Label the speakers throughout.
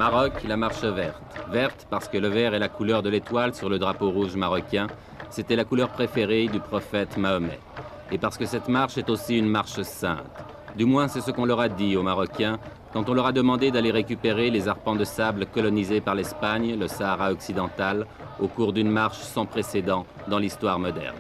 Speaker 1: Maroc, la marche verte. Verte parce que le vert est la couleur de l'étoile sur le drapeau rouge marocain. C'était la couleur préférée du prophète Mahomet. Et parce que cette marche est aussi une marche sainte. Du moins, c'est ce qu'on leur a dit aux Marocains quand on leur a demandé d'aller récupérer les arpents de sable colonisés par l'Espagne, le Sahara occidental, au cours d'une marche sans précédent dans l'histoire moderne.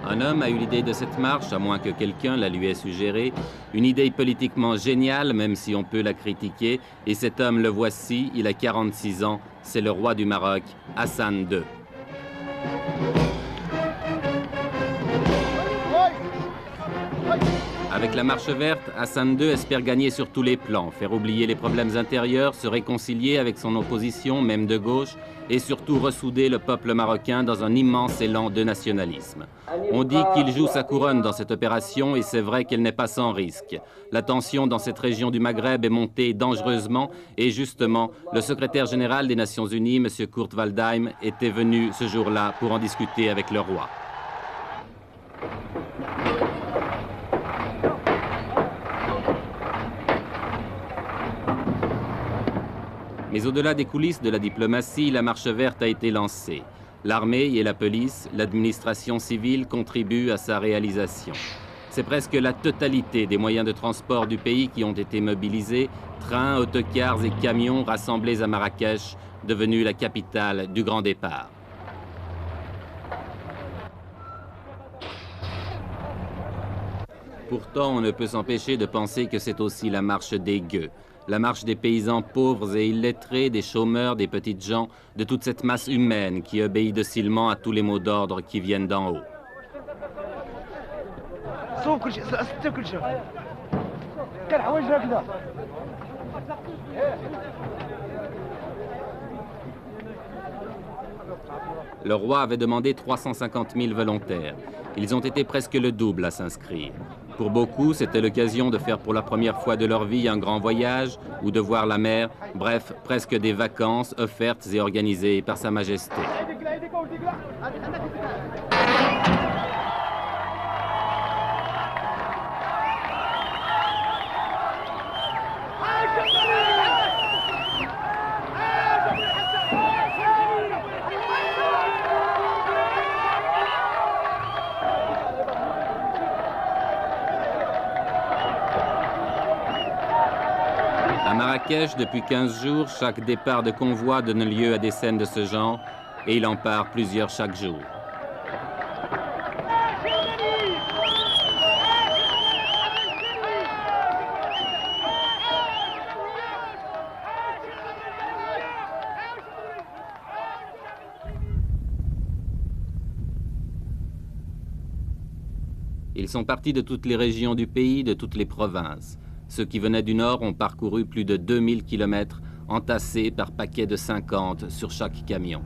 Speaker 1: Un homme a eu l'idée de cette marche, à moins que quelqu'un la lui ait suggérée, une idée politiquement géniale, même si on peut la critiquer, et cet homme, le voici, il a 46 ans, c'est le roi du Maroc, Hassan II. Avec la marche verte, Hassan II espère gagner sur tous les plans, faire oublier les problèmes intérieurs, se réconcilier avec son opposition, même de gauche, et surtout ressouder le peuple marocain dans un immense élan de nationalisme. On dit qu'il joue sa couronne dans cette opération et c'est vrai qu'elle n'est pas sans risque. La tension dans cette région du Maghreb est montée dangereusement et justement, le secrétaire général des Nations Unies, M. Kurt Waldheim, était venu ce jour-là pour en discuter avec le roi. Mais au-delà des coulisses de la diplomatie, la marche verte a été lancée. L'armée et la police, l'administration civile contribuent à sa réalisation. C'est presque la totalité des moyens de transport du pays qui ont été mobilisés, trains, autocars et camions rassemblés à Marrakech, devenue la capitale du grand départ. Pourtant, on ne peut s'empêcher de penser que c'est aussi la marche des gueux. La marche des paysans pauvres et illettrés, des chômeurs, des petites gens, de toute cette masse humaine qui obéit docilement à tous les mots d'ordre qui viennent d'en haut. Le roi avait demandé 350 000 volontaires. Ils ont été presque le double à s'inscrire. Pour beaucoup, c'était l'occasion de faire pour la première fois de leur vie un grand voyage ou de voir la mer, bref, presque des vacances offertes et organisées par Sa Majesté. À Marrakech, depuis 15 jours, chaque départ de convoi donne lieu à des scènes de ce genre, et il en part plusieurs chaque jour. Ils sont partis de toutes les régions du pays, de toutes les provinces. Ceux qui venaient du nord ont parcouru plus de 2000 kilomètres, entassés par paquets de 50 sur chaque camion.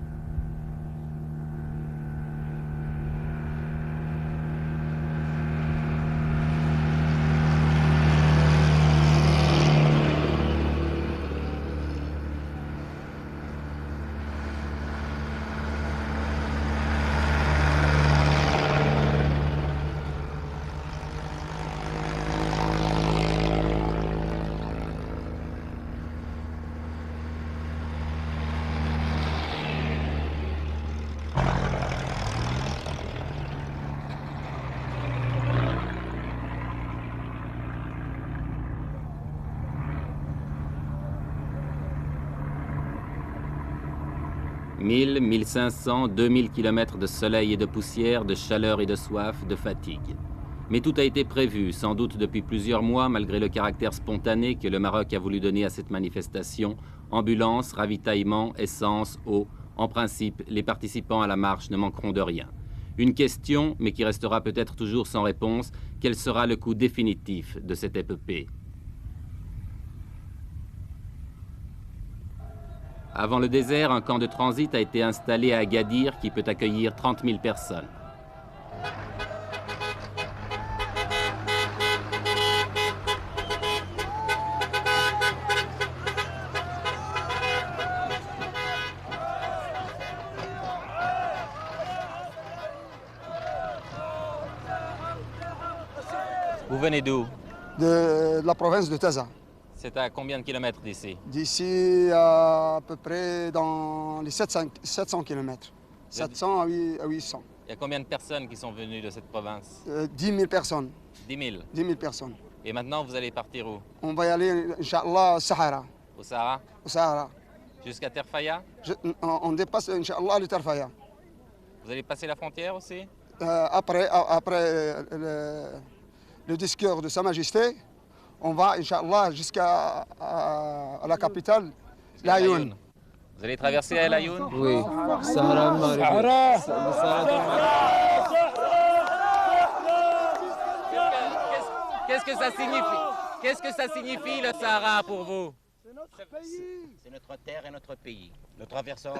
Speaker 1: 1000, 1500, 2000 kilomètres de soleil et de poussière, de chaleur et de soif, de fatigue. Mais tout a été prévu, sans doute depuis plusieurs mois, malgré le caractère spontané que le Maroc a voulu donner à cette manifestation. Ambulance, ravitaillement, essence, eau. En principe, les participants à la marche ne manqueront de rien. Une question, mais qui restera peut-être toujours sans réponse, quel sera le coût définitif de cette épopée? Avant le désert, un camp de transit a été installé à Agadir qui peut accueillir 30 000 personnes. Vous venez d'où?
Speaker 2: De la province de Taza.
Speaker 1: C'est à combien de kilomètres d'ici?
Speaker 2: D'ici à peu près dans les 700 km. 700 à 800.
Speaker 1: Il y a combien de personnes qui sont venues de cette province?
Speaker 2: 10 000 personnes.
Speaker 1: 10 000.
Speaker 2: 10 000 personnes.
Speaker 1: Et maintenant, vous allez partir où?
Speaker 2: On va y aller, Inch'Allah, au Sahara.
Speaker 1: Au Sahara?
Speaker 2: Au Sahara.
Speaker 1: Jusqu'à Terfaya?
Speaker 2: On dépasse, Inch'Allah, le Terfaya.
Speaker 1: Vous allez passer la frontière aussi?
Speaker 2: Après le discours de Sa Majesté, on va, Inch'Allah, jusqu'à la capitale, Laayoune.
Speaker 1: Vous allez traverser Laayoune?
Speaker 3: Oui. Sahara
Speaker 1: Qu'est-ce que ça signifie? Qu'est-ce que ça signifie le Sahara pour vous?
Speaker 4: C'est notre terre et notre pays. Nous traversons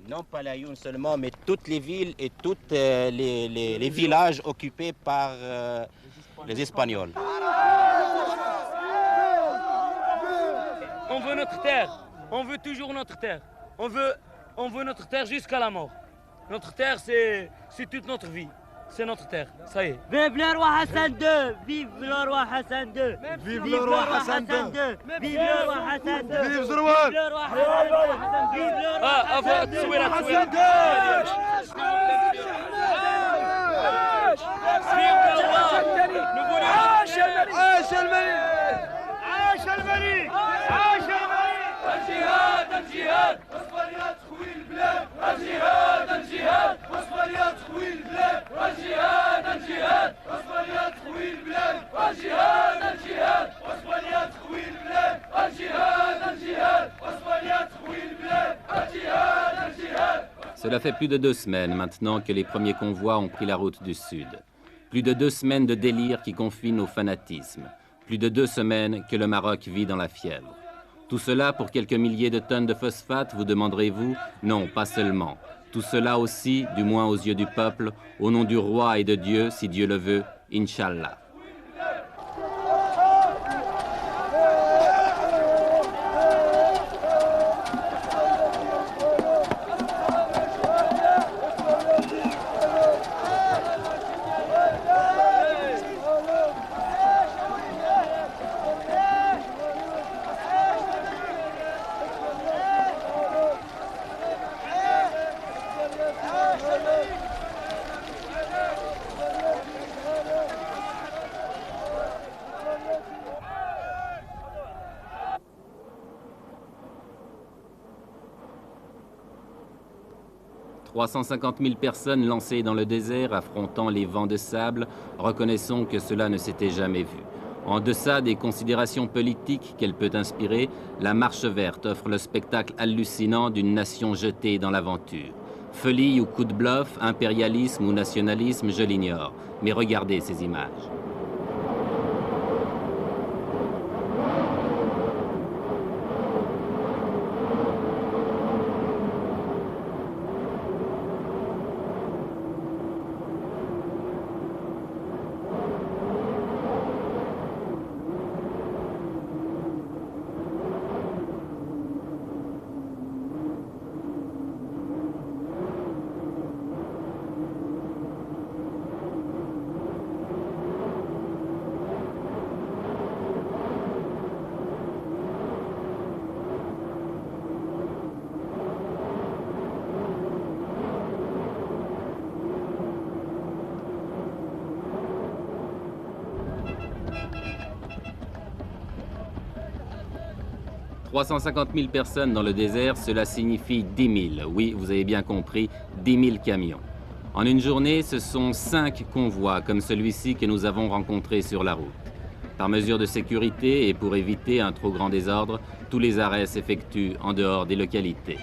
Speaker 4: non pas Laayoune seulement, mais toutes les villes et tous les villages occupés par les Espagnols.
Speaker 5: On veut notre terre, on veut toujours notre terre. On veut notre terre jusqu'à la mort. Notre terre, c'est toute notre vie. C'est notre terre, ça y est.
Speaker 6: Vive le roi Hassan II! Vive le roi Hassan II! Vive le roi Hassan II! Vive le roi Hassan II!
Speaker 2: Vive le roi!
Speaker 6: Vive le roi Hassan II! Vive le roi Hassan II!
Speaker 2: عاش الملك!
Speaker 5: عاش الملك! عاش الملك!
Speaker 7: الجهاد الجهاد اصبر يا تخوي البلاد الجهاد الجهاد اصبر يا تخوي البلاد الجهاد الجهاد اصبر يا تخوي البلاد الجهاد الجهاد اصبر يا تخوي البلاد الجهاد الجهاد اصبر يا تخوي البلاد الجهاد الجهاد.
Speaker 1: Cela fait plus de 2 semaines maintenant que les premiers convois ont pris la route du sud. Plus de 2 semaines de délire qui confine au fanatisme. Plus de 2 semaines que le Maroc vit dans la fièvre. Tout cela pour quelques milliers de tonnes de phosphate, vous demanderez-vous? Non, pas seulement. Tout cela aussi, du moins aux yeux du peuple, au nom du roi et de Dieu, si Dieu le veut, Inch'Allah. « 350 000 personnes lancées dans le désert, affrontant les vents de sable, reconnaissons que cela ne s'était jamais vu. En deçà des considérations politiques qu'elle peut inspirer, la Marche verte offre le spectacle hallucinant d'une nation jetée dans l'aventure. Folie ou coup de bluff, impérialisme ou nationalisme, je l'ignore. Mais regardez ces images. 350 000 personnes dans le désert, cela signifie 10 000. Oui, vous avez bien compris, 10 000 camions. En une journée, ce sont 5 convois comme celui-ci que nous avons rencontré sur la route. Par mesure de sécurité et pour éviter un trop grand désordre, tous les arrêts s'effectuent en dehors des localités.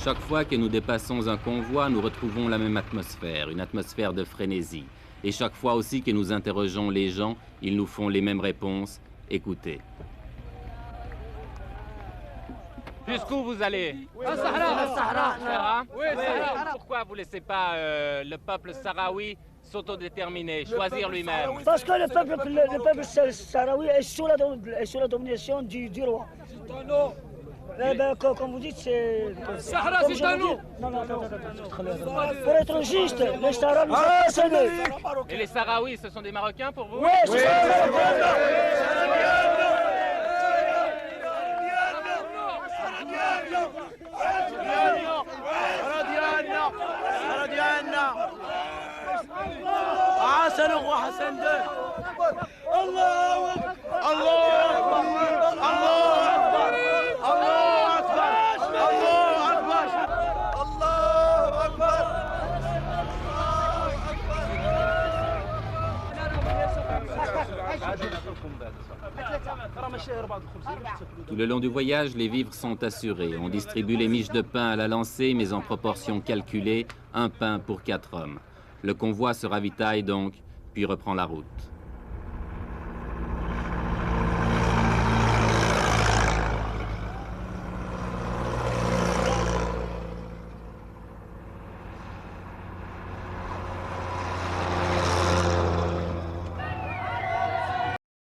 Speaker 1: Chaque fois que nous dépassons un convoi, nous retrouvons la même atmosphère, une atmosphère de frénésie. Et chaque fois aussi que nous interrogeons les gens, ils nous font les mêmes réponses. Écoutez. Jusqu'où vous allez? Au Sahara. Oui, Sahara. Pourquoi vous ne laissez pas le peuple sahraoui s'autodéterminer, choisir lui-même?
Speaker 6: Parce que le peuple sahraoui est sous la domination du roi. Eh ben, comme vous dites, c'est...
Speaker 7: Sahara, c'est à nous.
Speaker 6: Non, pour être juste, les Sahara nous ont cédé.
Speaker 1: Et les Sahraouis, ce sont des Marocains pour vous?
Speaker 6: Oui, c'est ça.
Speaker 5: حسن وحسن ده
Speaker 7: الله
Speaker 1: Tout le long du voyage, les vivres sont assurés. On distribue les miches de pain à la lancée, mais en proportion calculée, un pain pour 4 hommes. Le convoi se ravitaille donc, puis reprend la route.